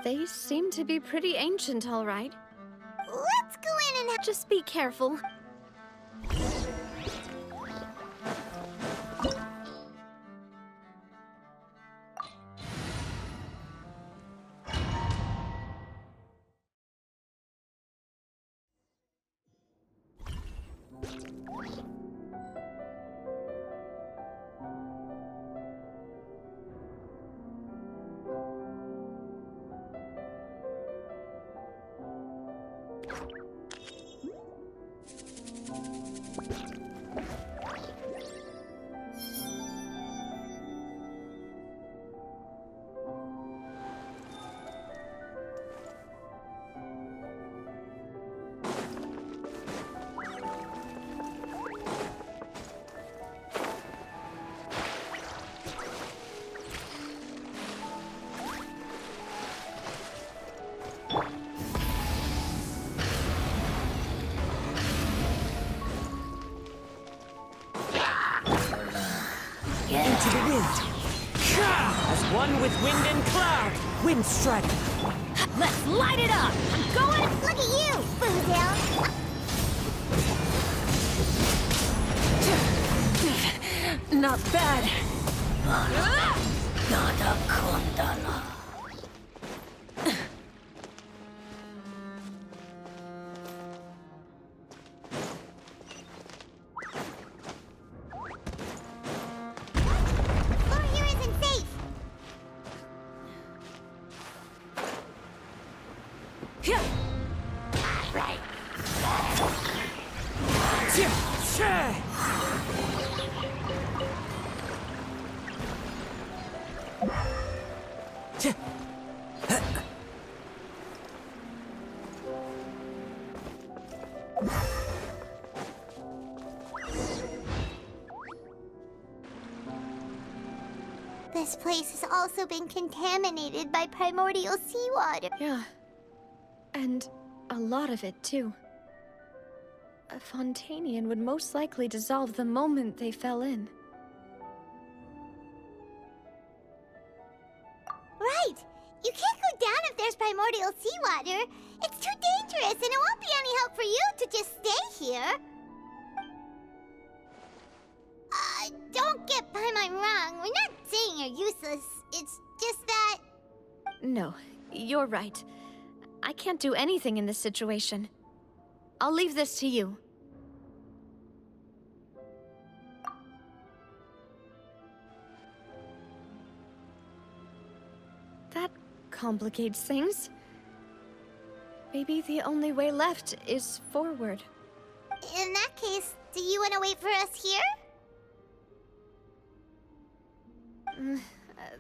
They seem to be pretty ancient, all right. Let's go in and Just be careful. Into the wind. As one with wind and cloud. Wind strider. let's light it up! I'm going! Look at you, Boozle! Not bad. Nada condana. This place has also been contaminated by primordial seawater. Yeah. And a lot of it, too. A Fontanian would most likely dissolve the moment they fell in. Right! You can't go down if there's primordial seawater. It's too dangerous, and it won't be any help for you to just stay here. Don't get Paimon wrong. We're not saying you're useless. It's just that... No, you're right. I can't do anything in this situation. I'll leave this to you. That complicates things. Maybe the only way left is forward. In that case, do you want to wait for us here?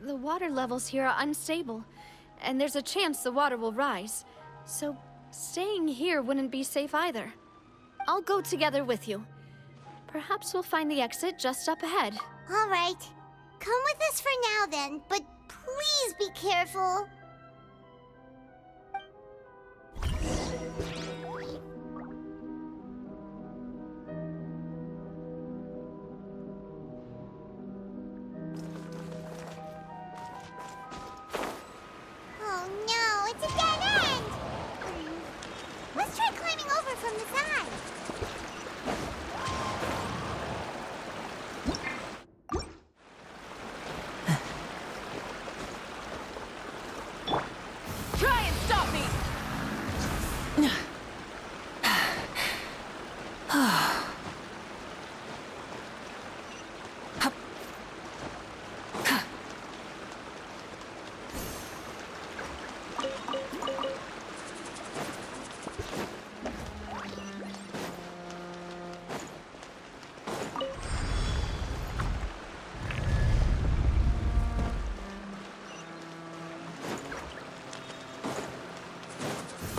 The water levels here are unstable, and there's a chance the water will rise. So staying here wouldn't be safe either. I'll go together with you. Perhaps we'll find the exit just up ahead. All right. Come with us for now then, but please be careful. Oh no, it's a dead end! Let's try climbing over from the side. Try and stop me!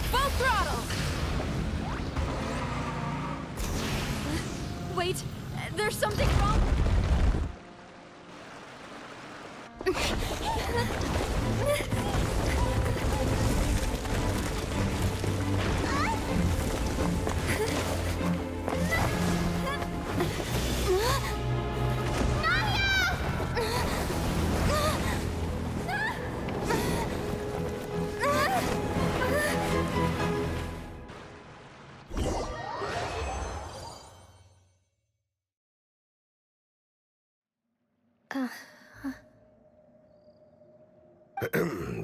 Full throttle! Wait, there's something wrong.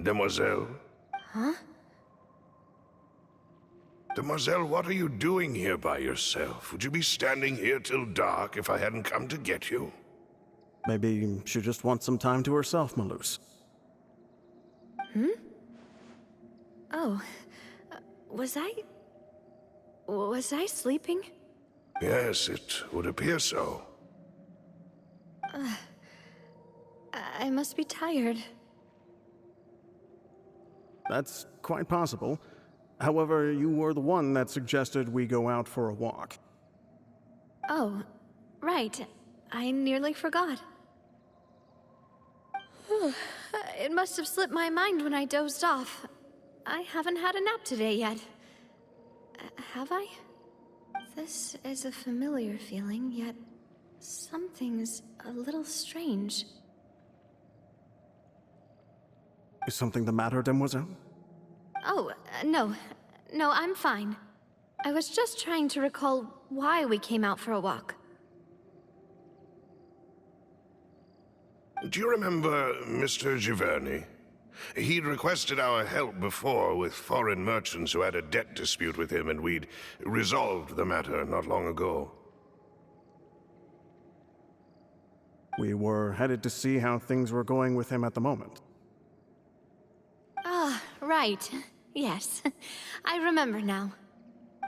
Demoiselle? Huh? Demoiselle, what are you doing here by yourself? Would you be standing here till dark if I hadn't come to get you? Maybe she just wants some time to herself, Malouse. Oh, was I sleeping? Yes, it would appear so. I must be tired. That's quite possible. However, you were the one that suggested we go out for a walk. Oh, right. I nearly forgot. It must have slipped my mind when I dozed off. I haven't had a nap today yet. Have I? This is a familiar feeling, yet something's a little strange. Is something the matter, Demoiselle? Oh, no. No, I'm fine. I was just trying to recall why we came out for a walk. Do you remember Mr. Giverny? He'd requested our help before with foreign merchants who had a debt dispute with him, and we'd resolved the matter not long ago. We were headed to see how things were going with him at the moment. Ah, right. Yes. I remember now.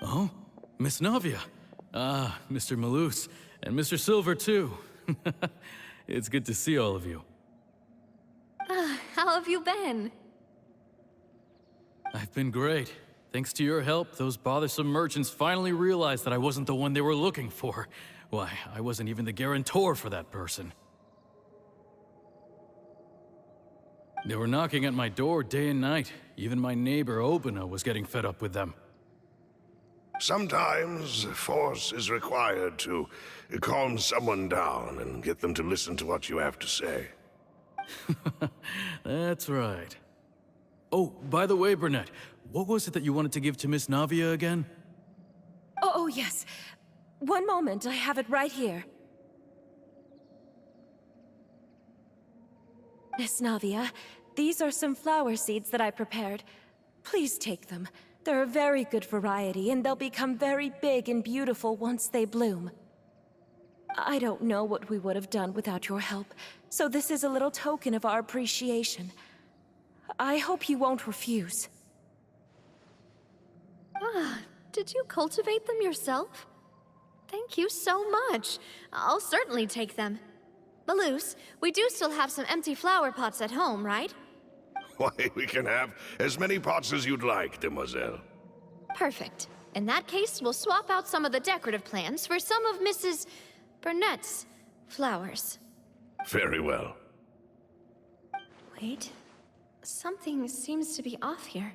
Oh, Miss Navia. Ah, Mr. Malouse, and Mr. Silver, too. It's good to see all of you. How have you been? I've been great. Thanks to your help, those bothersome merchants finally realized that I wasn't the one they were looking for. Why, I wasn't even the guarantor for that person. They were knocking at my door day and night. Even my neighbor, Obina, was getting fed up with them. Sometimes force is required to calm someone down and get them to listen to what you have to say. That's right. Oh, by the way, Burnett, what was it that you wanted to give to Miss Navia again? Oh, yes. One moment, I have it right here. Miss Navia, these are some flower seeds that I prepared. Please take them. They're a very good variety, and they'll become very big and beautiful once they bloom. I don't know what we would have done without your help, so this is a little token of our appreciation. I hope you won't refuse. Ah, did you cultivate them yourself? Thank you so much. I'll certainly take them. Malouse, we do still have some empty flower pots at home, right? Why, we can have as many pots as you'd like, Demoiselle. Perfect. In that case, we'll swap out some of the decorative plants for some of Mrs. Burnett's flowers. Very well. Wait. Something seems to be off here.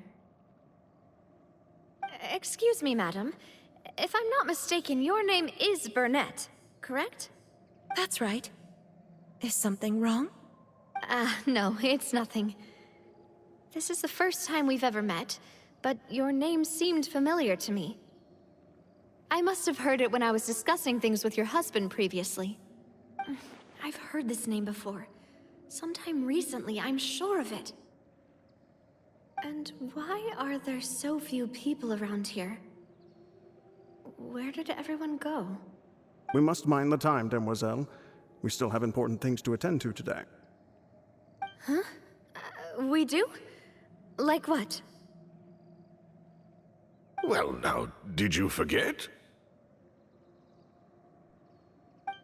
Excuse me, madam. If I'm not mistaken, your name is Burnett, correct? That's right. Is something wrong? No, it's nothing. This is the first time we've ever met, but your name seemed familiar to me. I must have heard it when I was discussing things with your husband previously. I've heard this name before. Sometime recently, I'm sure of it. And why are there so few people around here? Where did everyone go? We must mind the time, Demoiselle. We still have important things to attend to today. Huh? We do? Like what? Well, now, did you forget?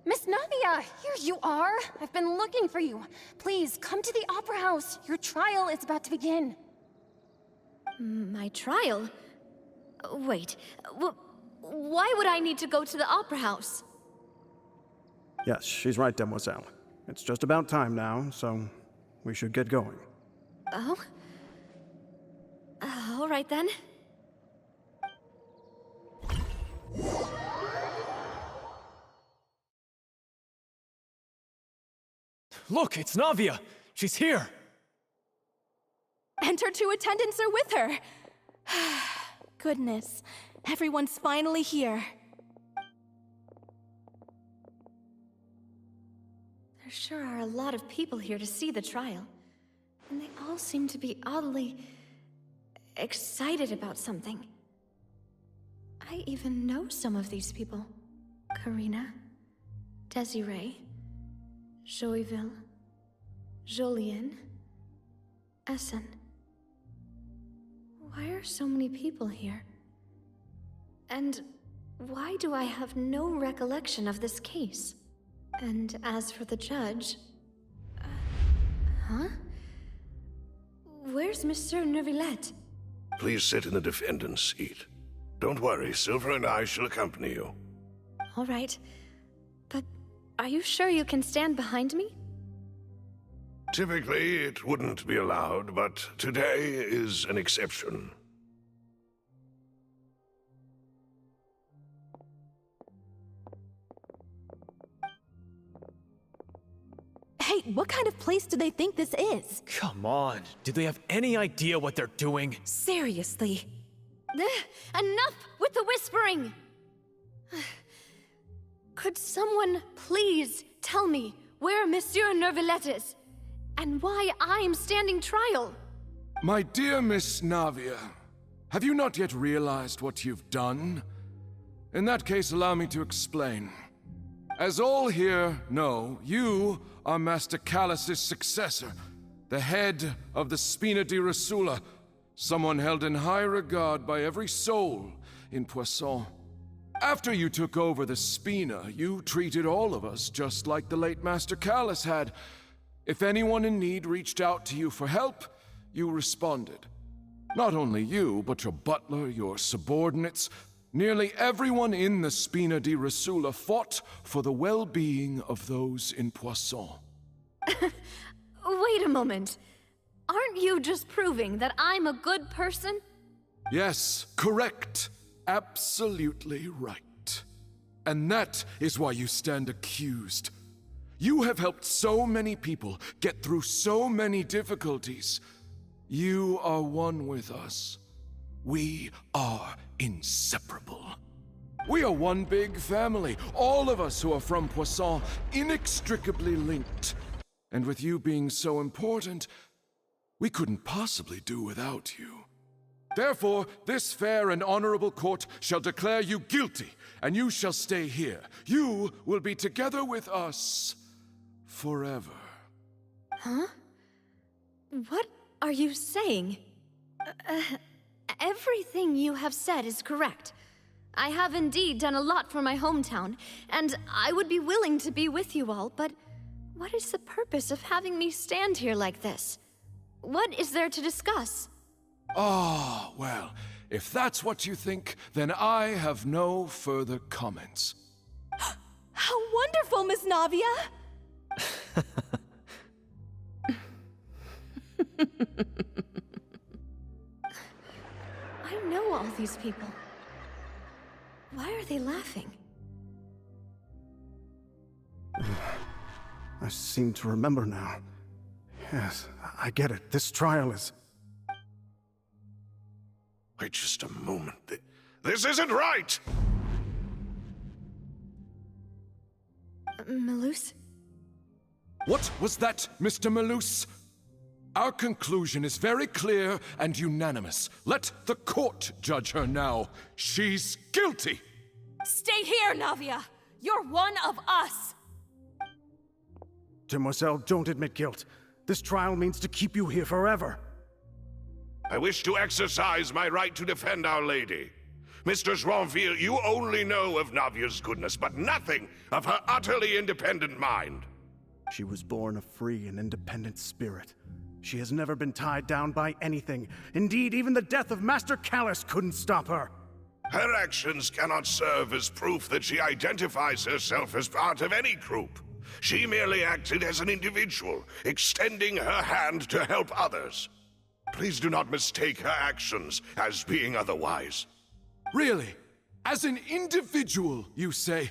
Miss Navia, here you are. I've been looking for you. Please, come to the Opera House. Your trial is about to begin. My trial? Wait, why would I need to go to the Opera House? Yes, she's right, Demoiselle. It's just about time now, so we should get going. Oh? All right then. Look, it's Navia! She's here! And her two attendants are with her! Goodness, everyone's finally here. There sure are a lot of people here to see the trial. And they all seem to be oddly excited about something. I even know some of these people. Karina, Desiree, Joyville, Jolien, Essen. Why are so many people here? And why do I have no recollection of this case? And as for the judge... huh? Where's Monsieur NEUVILETTE? Please sit in the defendant's seat. Don't worry, Silver and I shall accompany you. All right. But are you sure you can stand behind me? Typically, it wouldn't be allowed, but today is an exception. Hey, what kind of place do they think this is? Come on. Do they have any idea what they're doing? Seriously. Enough with the whispering! Could someone please tell me where Monsieur NEUVILETTE is? And why I'm standing trial? My dear Miss Navia, have you not yet realized what you've done? In that case, allow me to explain. As all here know, you are Master Callus's successor, the head of the Spina di Rosula, someone held in high regard by every soul in Poisson. After you took over the Spina, you treated all of us just like the late Master Callus had. If anyone in need reached out to you for help, you responded. Not only you, but your butler, your subordinates, nearly everyone in the Spina di Rosula fought for the well-being of those in Poisson. Wait a moment. Aren't you just proving that I'm a good person? Yes, correct. Absolutely right. And that is why you stand accused. You have helped so many people get through so many difficulties. You are one with us. We are inseparable. We are one big family, all of us who are from Poisson, inextricably linked. And with you being so important, we couldn't possibly do without you. Therefore, this fair and honorable court shall declare you guilty, and you shall stay here. You will be together with us forever. Huh? What are you saying? Everything you have said is correct. I have indeed done a lot for my hometown, and I would be willing to be with you all, but what is the purpose of having me stand here like this? What is there to discuss? Ah, well, if that's what you think, then I have no further comments. How wonderful, Miss Navia! I know all these people. Why are they laughing? I seem to remember now. Yes, I get it. This trial is... Wait just a moment. This isn't right! Malus? What was that, Mr. Malus? Our conclusion is very clear and unanimous. Let the court judge her now. She's guilty! Stay here, Navia! You're one of us! Demoiselle, don't admit guilt. This trial means to keep you here forever. I wish to exercise my right to defend Our Lady. Mr. Joinville, you only know of Navia's goodness, but nothing of her utterly independent mind. She was born a free and independent spirit. She has never been tied down by anything. Indeed, even the death of Master Callus couldn't stop her. Her actions cannot serve as proof that she identifies herself as part of any group. She merely acted as an individual, extending her hand to help others. Please do not mistake her actions as being otherwise. Really? As an individual, you say?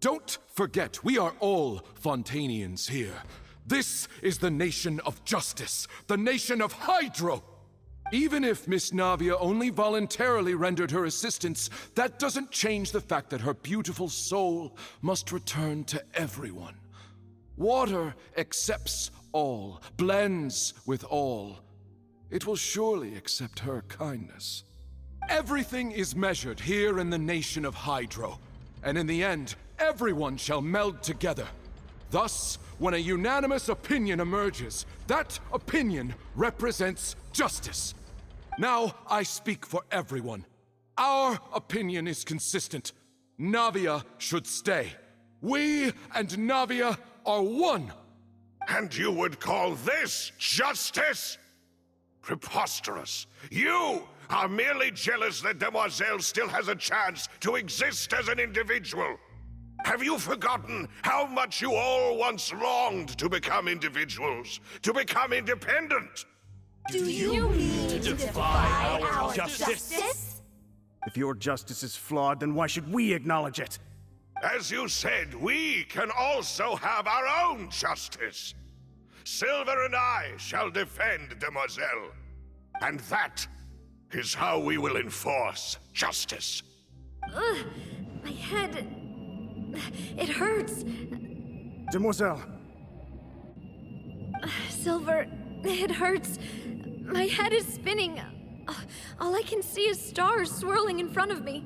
Don't forget, we are all Fontanians here. This is the nation of justice, the nation of Hydro. Even if Miss Navia only voluntarily rendered her assistance, that doesn't change the fact that her beautiful soul must return to everyone. Water accepts all, blends with all. It will surely accept her kindness. Everything is measured here in the nation of Hydro, and in the end, everyone shall meld together. Thus, when a unanimous opinion emerges, that opinion represents justice. Now I speak for everyone. Our opinion is consistent. Navia should stay. We and Navia are one. And you would call this justice? Preposterous. You are merely jealous that Demoiselle still has a chance to exist as an individual. Have you forgotten how much you all once longed to become individuals, to become independent? Do you mean to defy our justice? If your justice is flawed, then why should we acknowledge it? As you said, we can also have our own justice. Silver and I shall defend Demoiselle. And that is how we will enforce justice. Ugh, my head... It hurts. Demoiselle. Silver, it hurts. My head is spinning. All I can see is stars swirling in front of me.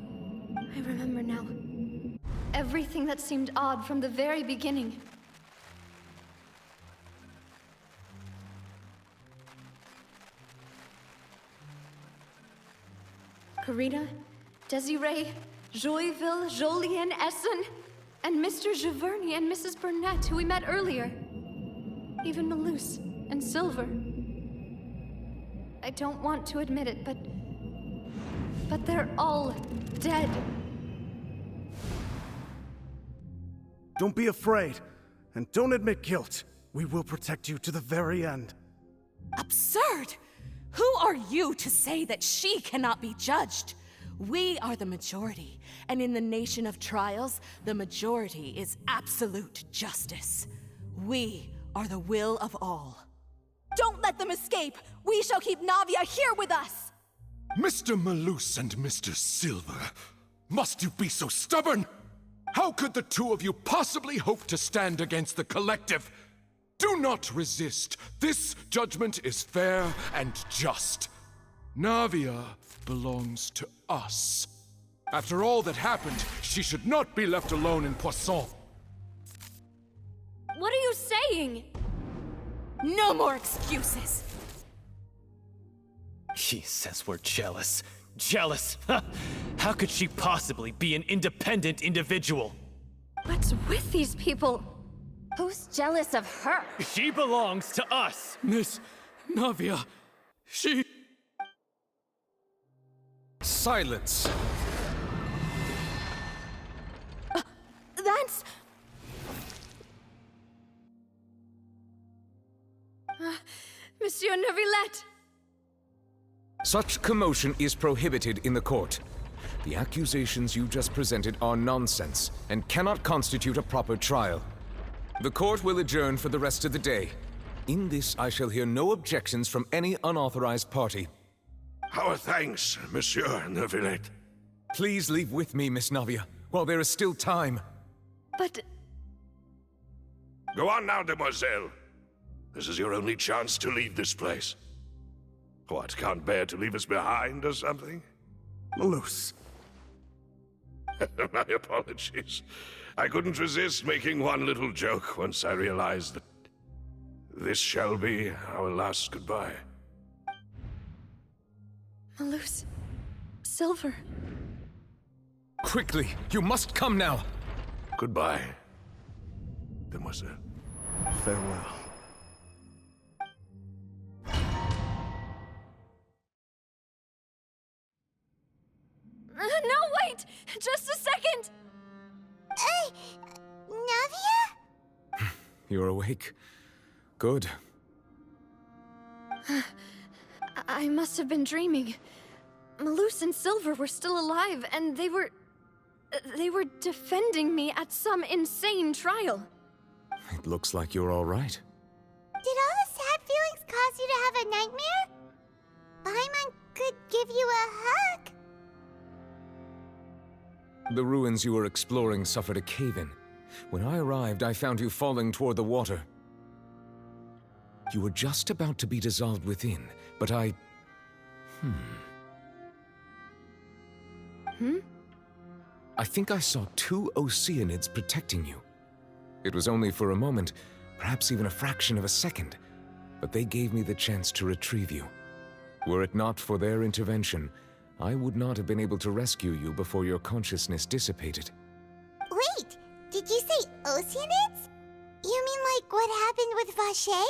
I remember now. Everything that seemed odd from the very beginning. Karina, Desiree, Joyville, Jolien, Essen, and Mr. Giverny and Mrs. Burnett, who we met earlier. Even Malus and Silver. I don't want to admit it, but they're all dead. Don't be afraid, and don't admit guilt. We will protect you to the very end. Absurd! Who are you to say that she cannot be judged? We are the majority, and in the nation of trials, the majority is absolute justice. We are the will of all. Don't let them escape! We shall keep Navia here with us! Mr. Malus and Mr. Silver, must you be so stubborn? How could the two of you possibly hope to stand against the collective? Do not resist. This judgment is fair and just. Navia belongs to us. After all that happened, she should not be left alone in Poisson. What are you saying? No more excuses! She says we're jealous. Jealous? How could she possibly be an independent individual? What's with these people? Who's jealous of her? She belongs to us! Miss Navia, she... Silence! That's... Monsieur Neuvillette! Such commotion is prohibited in the court. The accusations you just presented are nonsense and cannot constitute a proper trial. The court will adjourn for the rest of the day. In this, I shall hear no objections from any unauthorized party. Our thanks, Monsieur Neuvillette. Please leave with me, Miss Navia, while there is still time. But... Go on now, Demoiselle. This is your only chance to leave this place. What, can't bear to leave us behind or something? Malus. My apologies. I couldn't resist making one little joke once I realized that this shall be our last goodbye. Malus... Silver... Quickly, you must come now! Goodbye, Demoiselle. Farewell. No, wait! Just a second! Navia? You're awake. Good. I must have been dreaming. Malus and Silver were still alive, and they were defending me at some insane trial. It looks like you're all right. Did all the sad feelings cause you to have a nightmare? Paimon could give you a hug. The ruins you were exploring suffered a cave-in. When I arrived, I found you falling toward the water. You were just about to be dissolved within, but I... I think I saw 2 Oceanids protecting you. It was only for a moment, perhaps even a fraction of a second, but they gave me the chance to retrieve you. Were it not for their intervention, I would not have been able to rescue you before your consciousness dissipated. Wait, did you say Oceanids? You mean like what happened with Vache?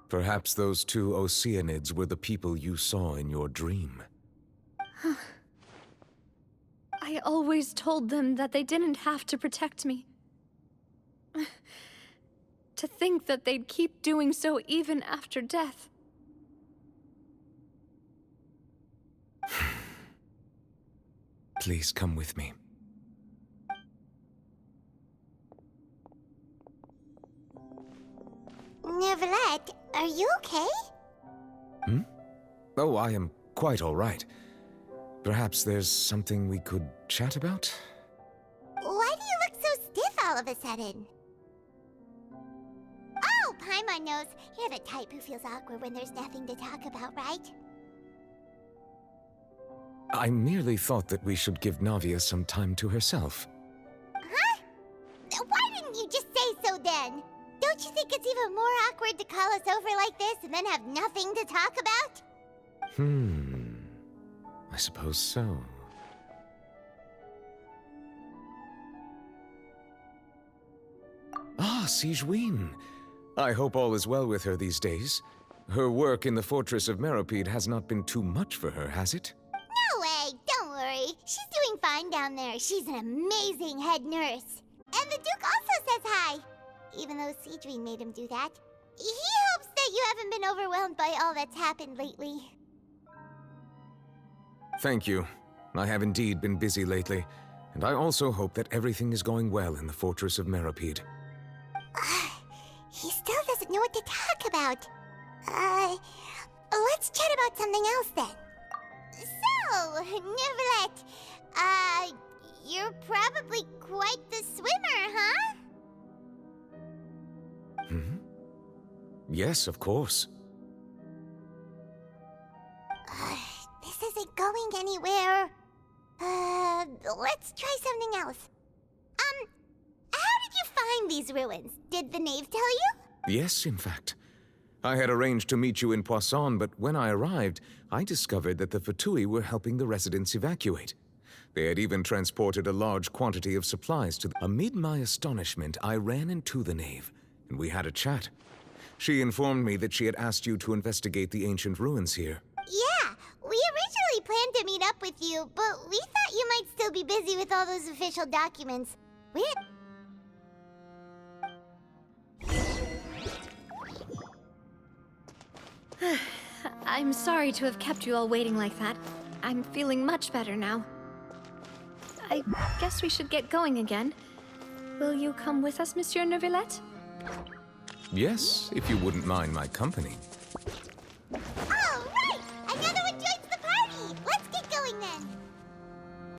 Perhaps those 2 Oceanids were the people you saw in your dream. I always told them that they didn't have to protect me. To think that they'd keep doing so even after death. Please come with me. Neuvillette, are you okay? Oh, I am quite all right. Perhaps there's something we could chat about? Why do you look so stiff all of a sudden? Oh, Paimon knows. You're the type who feels awkward when there's nothing to talk about, right? I merely thought that we should give Navia some time to herself. Huh? Why didn't you just say so then? Don't you think it's even more awkward to call us over like this and then have nothing to talk about? I suppose so. Ah, Sigewinne. I hope all is well with her these days. Her work in the Fortress of Meropide has not been too much for her, has it? No way, don't worry. She's doing fine down there. She's an amazing head nurse. And the Duke also says hi. Even though Sigewinne made him do that. He hopes that you haven't been overwhelmed by all that's happened lately. Thank you. I have indeed been busy lately, and I also hope that everything is going well in the Fortress of Meropide. He still doesn't know what to talk about. Let's chat about something else then. So, Neuvillette, you're probably quite the swimmer, huh? Yes, of course. This isn't going anywhere. Let's try something else. How did you find these ruins? Did the knave tell you? Yes, in fact. I had arranged to meet you in Poisson, but when I arrived, I discovered that the Fatui were helping the residents evacuate. They had even transported a large quantity of supplies to them. Amid my astonishment, I ran into the knave, and we had a chat. She informed me that she had asked you to investigate the ancient ruins here. Yeah, we originally planned to meet up with you, but we thought you might still be busy with all those official documents. I'm sorry to have kept you all waiting like that. I'm feeling much better now. I guess we should get going again. Will you come with us, Monsieur Neuvillette? Yes, if you wouldn't mind my company.